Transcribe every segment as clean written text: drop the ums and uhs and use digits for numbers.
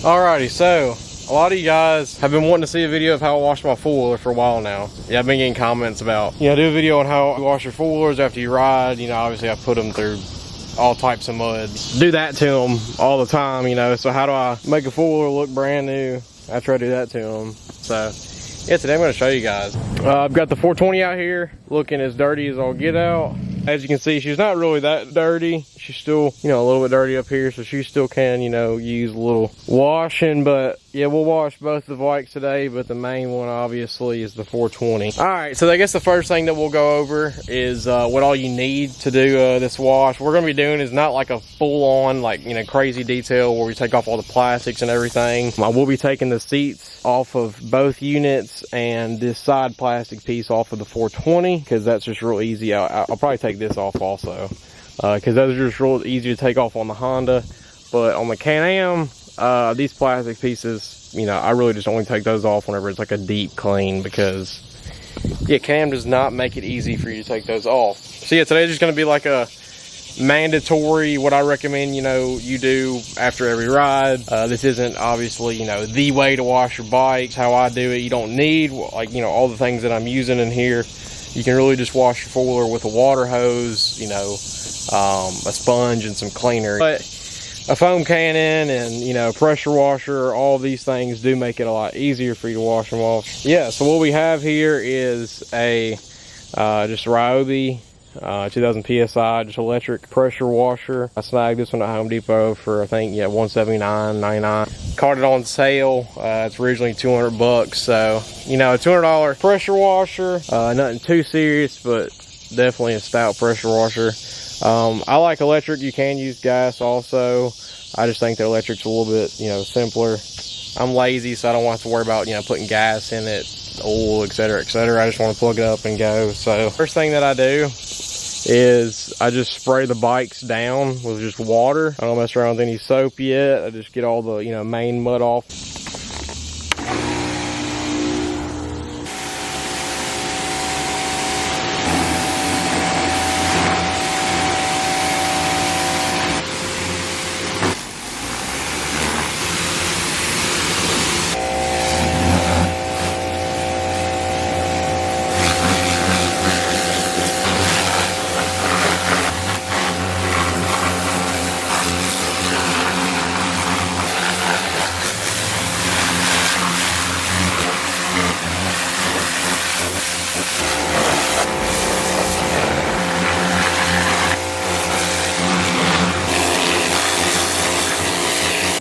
Alrighty, so a lot of you guys have been wanting to see a video of how I wash my four-wheeler for a while now. Yeah, I've been getting comments about, do a video on how you wash your four-wheelers after you ride. Obviously I put them through all types of mud. Do that to them all the time, so how do I make a four-wheeler look brand new after I do that to them? So yeah, today I'm going to show you guys. I've got the 420 out here looking as dirty as I'll get out. As you can see, she's not really that dirty. She's still, a little bit dirty up here, so she still can, use a little washing. But yeah, we'll wash both the bikes today, but the main one obviously is the 420. All right, so I guess the first thing that we'll go over is what all you need to do this wash. What we're gonna be doing is not like a full-on, crazy detail where we take off all the plastics and everything. I will be taking the seats off of both units and this side plastic piece off of the 420, because that's just real easy. I'll probably take this off also, because those are just real easy to take off on the Honda. But on the Can-Am, these plastic pieces, I really just only take those off whenever it's like a deep clean, because yeah, Can-Am does not make it easy for you to take those off. So yeah, today's just going to be like a mandatory, what I recommend, you do after every ride. This isn't obviously, the way to wash your bikes, how I do it. You don't need all the things that I'm using in here. You can really just wash your four-wheeler with a water hose, a sponge and some cleaner. But a foam cannon and, a pressure washer, all these things do make it a lot easier for you to wash them off. Yeah, so what we have here is a just Ryobi 2000 PSI, just electric pressure washer. I snagged this one at Home Depot for, I think, yeah, $179.99. Caught it on sale. It's originally $200, so, a $200 pressure washer. Nothing too serious, but definitely a stout pressure washer. I like electric. You can use gas also. I just think the electric's a little bit, simpler. I'm lazy, so I don't want to worry about, putting gas in it, oil, etc., etc. I just want to plug it up and go. So first thing that I do is I just spray the bikes down with just water. I don't mess around with any soap yet. I just get all the, main mud off.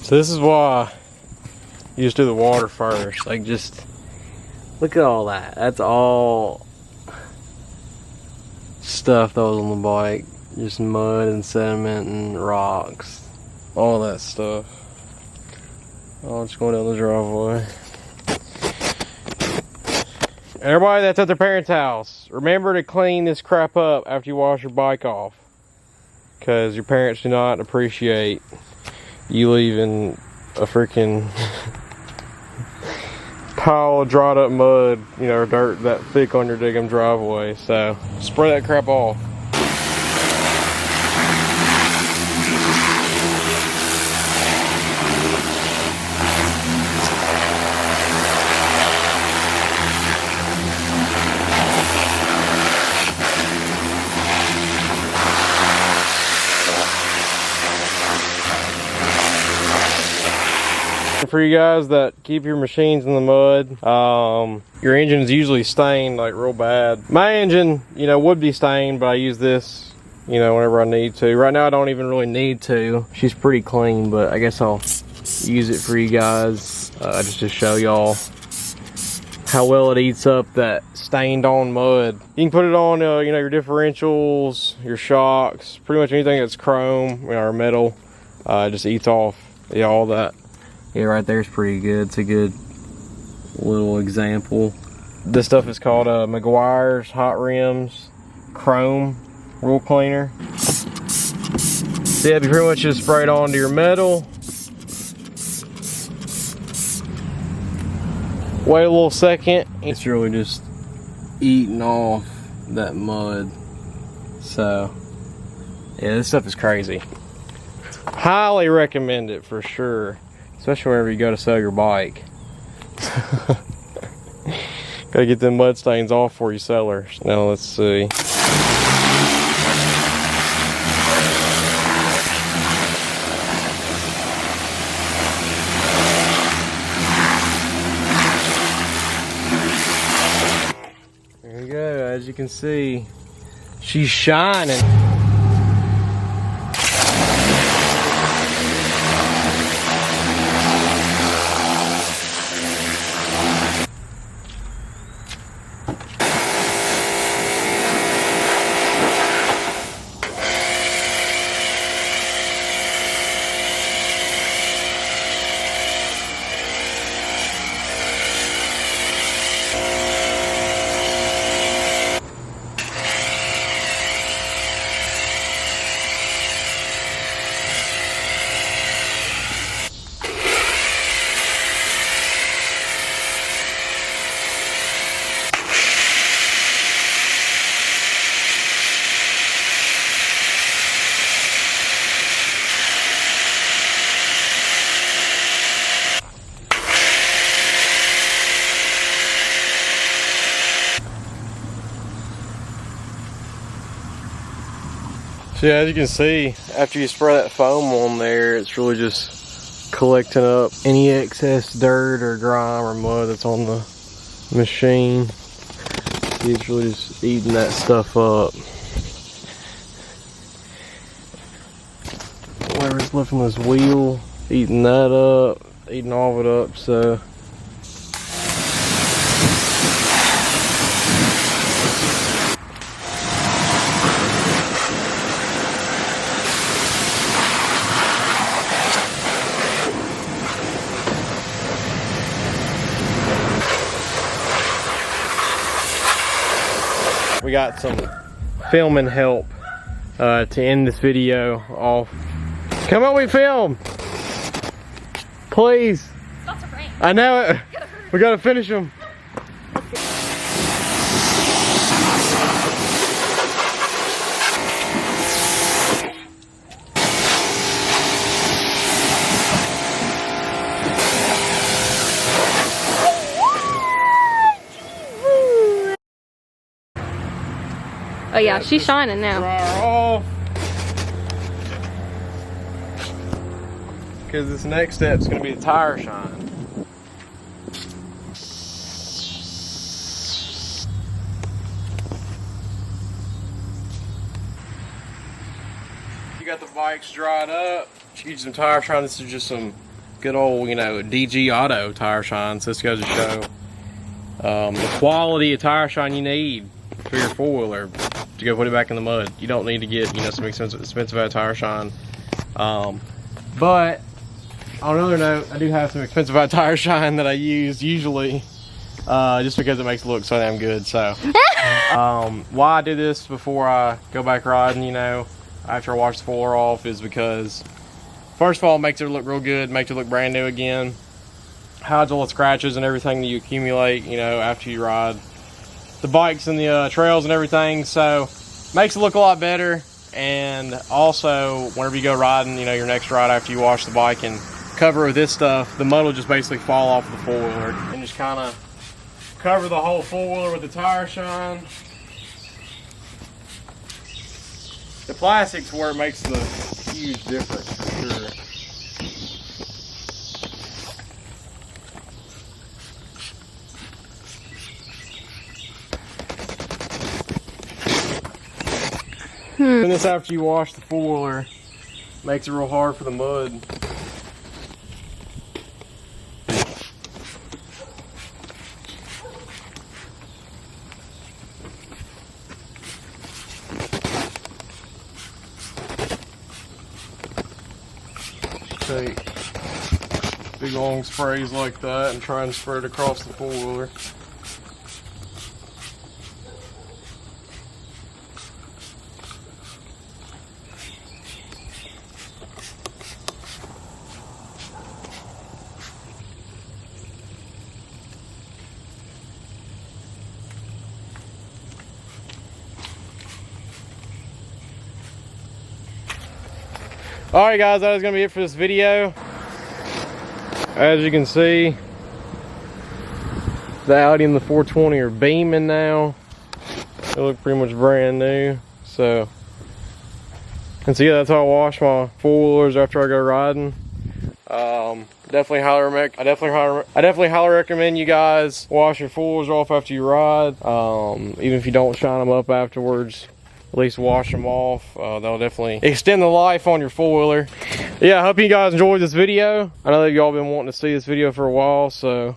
So this is why you just do the water first. Just look at all that. That's all stuff that was on the bike. Just mud and sediment and rocks. All that stuff. All just going down the driveway. Everybody that's at their parents' house, remember to clean this crap up after you wash your bike off. Because your parents do not appreciate you leaving a freaking pile of dried up mud, or dirt that thick on your digging driveway. So spray that crap off. For you guys that keep your machines in the mud, your engine's usually stained real bad. My engine, would be stained, but I use this, whenever I need to. Right now I don't even really need to. She's pretty clean, but I guess I'll use it for you guys, just to show y'all how well it eats up that stained on mud. You can put it on, your differentials, your shocks, pretty much anything that's chrome or metal. Just eats off, all that. Yeah, right there is pretty good. It's a good little example. This stuff is called Meguiar's Hot Rims Chrome Roll Cleaner. So yeah, you pretty much just spray it onto your metal. Wait a little second. It's really just eating off that mud. So yeah, this stuff is crazy. Highly recommend it for sure. especially whenever you go to sell your bike. Gotta get them mud stains off for you sellers. Now let's see. There you go, as you can see, she's shining. So yeah, as you can see, after you spray that foam on there, it's really just collecting up any excess dirt or grime or mud that's on the machine. It's really just eating that stuff up. Whatever's left on this wheel, eating that up, eating all of it up, so. We got some filming help to end this video off. Come on, we film! Please! It's about to rain. I know it! We gotta finish them. Oh yeah, she's shining now. Off. Because this next step is going to be the tire shine. You got the bikes dried up. Use some tire shine. This is just some good old, you know, DG Auto tire shine. So this goes to show the quality of tire shine you need for your four-wheeler to go put it back in the mud. You don't need to get, you know, some expensive tire shine. But on another note, I do have some expensive tire shine that I use usually, just because it makes it look so damn good. So why I do this before I go back riding, you know, after I wash the four off, is because first of all, it makes it look real good, makes it look brand new again, hides all the scratches and everything that you accumulate, you know, after you ride the bikes and the trails and everything. So makes it look a lot better. And also, whenever you go riding, you know, your next ride after you wash the bike and cover it with this stuff, the mud will just basically fall off of the four-wheeler and just kind of cover the whole four-wheeler with the tire shine. The plastic's where it makes the huge difference for sure. And this after you wash the four-wheeler makes it real hard for the mud. Take big long sprays like that and try and spray it across the four-wheeler. Alright guys, that is going to be it for this video. as you can see, the Audi and the 420 are beaming now. They look pretty much brand new. So, and so yeah, that's how I wash my four-wheelers after I go riding. Definitely highly recommend you guys wash your four-wheelers off after you ride. Even if you don't shine them up afterwards, at least wash them off. That'll definitely extend the life on your four-wheeler. Yeah, I hope you guys enjoyed this video. I know that y'all been wanting to see this video for a while, so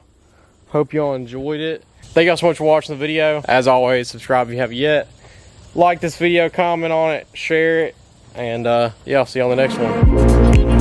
hope y'all enjoyed it. Thank y'all so much for watching the video. As always, subscribe if you haven't yet. Like this video, comment on it, share it, and yeah, I'll see you on the next one.